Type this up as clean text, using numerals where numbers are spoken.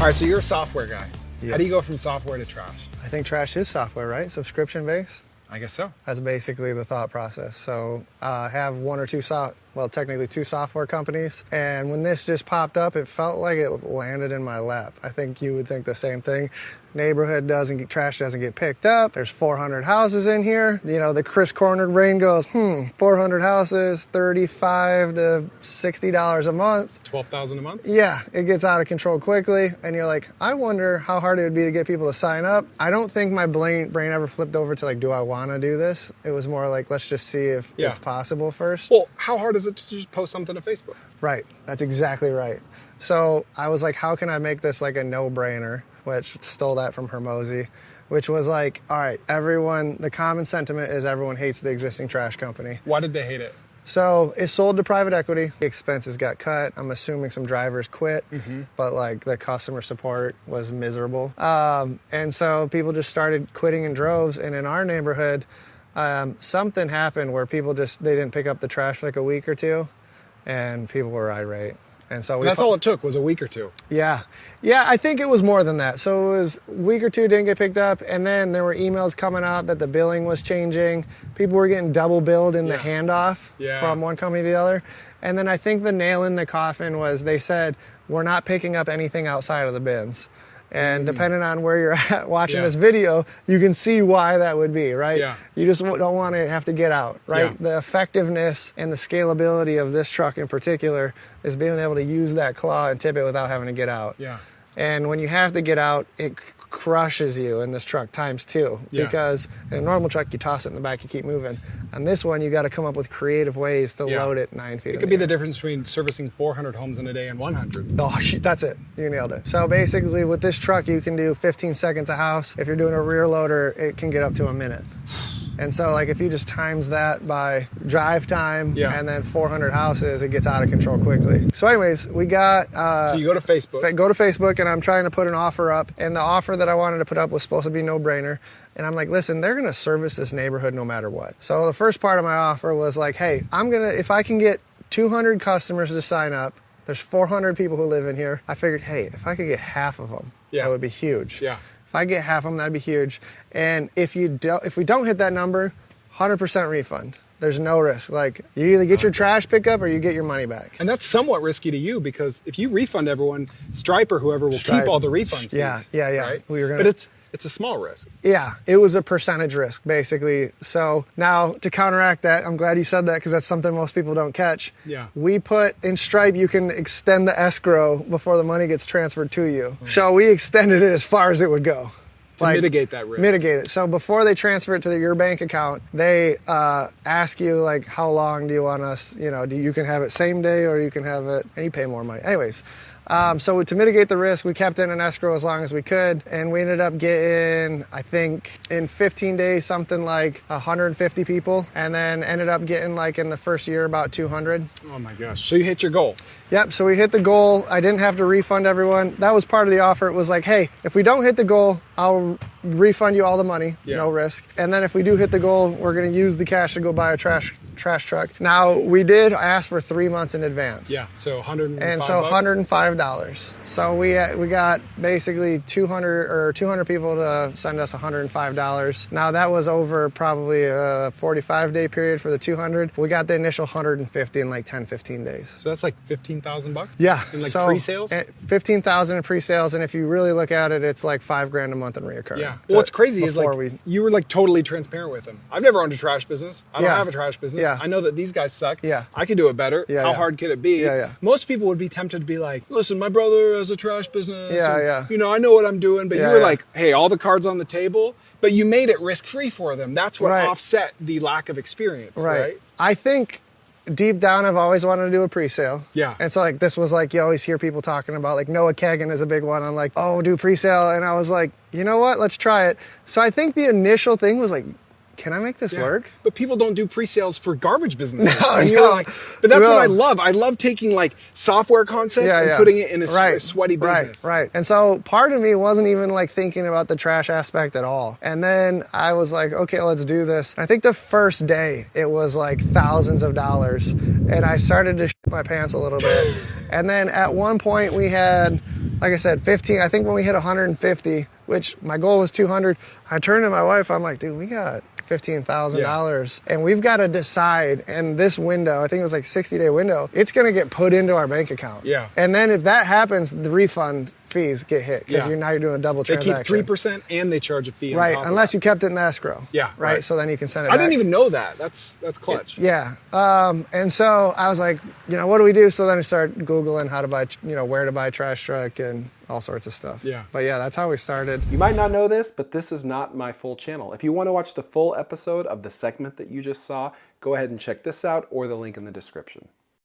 All right, so you're a software guy. Yeah. How do you go from software to trash? I think trash is software, right? Subscription based. I guess so. That's basically the thought process. So have one or two, technically two software companies. And when this just popped up, it felt like it landed in my lap. I think you would think the same thing. Trash doesn't get picked up. There's 400 houses in here. You know, the Chris Koerner brain goes, 400 houses, $35 to $60 a month. $12,000 a month? Yeah, it gets out of control quickly. And you're like, I wonder how hard it would be to get people to sign up. I don't think my brain ever flipped over to like, do I want to do this? It was more like, let's just see if it's possible first. Well, how hard is it to just post something to Facebook? Right, that's exactly right. So I was like, how can I make this like a no-brainer? Which stole that from Hermosi, which was like, all right, the common sentiment is everyone hates the existing trash company. Why did they hate it? So it sold to private equity. The expenses got cut. I'm assuming some drivers quit, but like the customer support was miserable. And so people just started quitting in droves. And in our neighborhood, something happened where people they didn't pick up the trash for like a week or two, and people were irate. And so that's all it took was a week or two. Yeah. Yeah, I think it was more than that. So it was a week or two didn't get picked up, and then there were emails coming out that the billing was changing. People were getting double billed in the handoff from one company to the other. And then I think the nail in the coffin was they said, we're not picking up anything outside of the bins. And depending on where you're at watching this video, you can see why that would be, right? Yeah. You just don't want to have to get out, right? Yeah. The effectiveness and the scalability of this truck in particular is being able to use that claw and tip it without having to get out. Yeah. And when you have to get out, it crushes you in this truck times two. Yeah. Because in a normal truck, you toss it in the back, you keep moving. On this one, you got to come up with creative ways to load it 9 feet. It could be the difference between servicing 400 homes in a day and 100. Oh, that's it. You nailed it. So basically, with this truck, you can do 15 seconds a house. If you're doing a rear loader, it can get up to a minute. And so, like, if you just times that by drive time and then 400 houses, it gets out of control quickly. So anyways, we got... so you go to Facebook. Go to Facebook, and I'm trying to put an offer up. And the offer that I wanted to put up was supposed to be no-brainer. And I'm like, listen, they're going to service this neighborhood no matter what. So the first part of my offer was like, hey, if I can get 200 customers to sign up, there's 400 people who live in here. I figured, hey, if I could get half of them, that would be huge. Yeah. If I get half of them, that'd be huge. And if we don't hit that number, 100% refund. There's no risk. Like, you either get your trash pickup or you get your money back. And that's somewhat risky to you because if you refund everyone, Stripe or whoever will keep all the refund fees. Yeah. Right? But it's a small risk. Yeah, it was a percentage risk, basically. So now, to counteract that, I'm glad you said that because that's something most people don't catch. Yeah. We put in Stripe, you can extend the escrow before the money gets transferred to you. So we extended it as far as it would go. To mitigate that risk. Mitigate it. So before they transfer it to your bank account, they ask you, like, how long do you want us, you can have it same day or you can have it, and you pay more money. Anyways. So to mitigate the risk, we kept in an escrow as long as we could, and we ended up getting, I think, in 15 days, something like 150 people, and then ended up getting, like, in the first year, about 200. Oh my gosh. So you hit your goal. Yep, so we hit the goal. I didn't have to refund everyone. That was part of the offer. It was like, hey, if we don't hit the goal, I'll refund you all the money, no risk. And then if we do hit the goal, we're going to use the cash to go buy a trash truck. Now, I asked for 3 months in advance. Yeah, so $105. And so $105. So we got basically 200 people to send us $105. Now, that was over probably a 45-day period for the 200. We got the initial 150 in like 10, 15 days. So that's like $15,000? Yeah. In like pre-sales? $15,000 in pre-sales, and if you really look at it, it's like $5,000 a month in reoccurring. Yeah. Well, what's crazy is like you were like totally transparent with them. I've never owned a trash business. I don't have a trash business. Yeah. I know that these guys suck. Yeah. I can do it better. Yeah, How hard could it be? Yeah. Most people would be tempted to be like, listen, my brother has a trash business. Yeah. I know what I'm doing. But you were like, hey, all the cards on the table. But you made it risk-free for them. That's what offset the lack of experience. Right. I think deep down, I've always wanted to do a pre-sale. Yeah. And so, like, this was like, you always hear people talking about, like, Noah Kagan is a big one. I'm like, oh, do pre-sale. And I was like, you know what? Let's try it. So I think the initial thing was like, can I make this work? But people don't do pre-sales for garbage businesses. No. But that's what I love. I love taking like software concepts and putting it in a sweaty business. Right. And so part of me wasn't even like thinking about the trash aspect at all. And then I was like, okay, let's do this. I think the first day it was like thousands of dollars, and I started to shit my pants a little bit. And then at one point we had like I said, 15. I think when we hit 150, which my goal was 200, I turned to my wife. I'm like, dude, we got $15,000 and we've got to decide. And this window, I think it was like 60-day window, it's going to get put into our bank account. Yeah. And then if that happens, the refund fees get hit because you're doing a double transaction. They keep 3% and they charge a fee. Right, unless you kept it in the escrow. Yeah. Right. So then you can send it I back. didn't even know that. That's clutch. Yeah. And so I was like, what do we do? So then I started Googling how to buy, where to buy a trash truck and all sorts of stuff. Yeah. But yeah, that's how we started. You might not know this, but this is not my full channel. If you want to watch the full episode of the segment that you just saw, go ahead and check this out or the link in the description.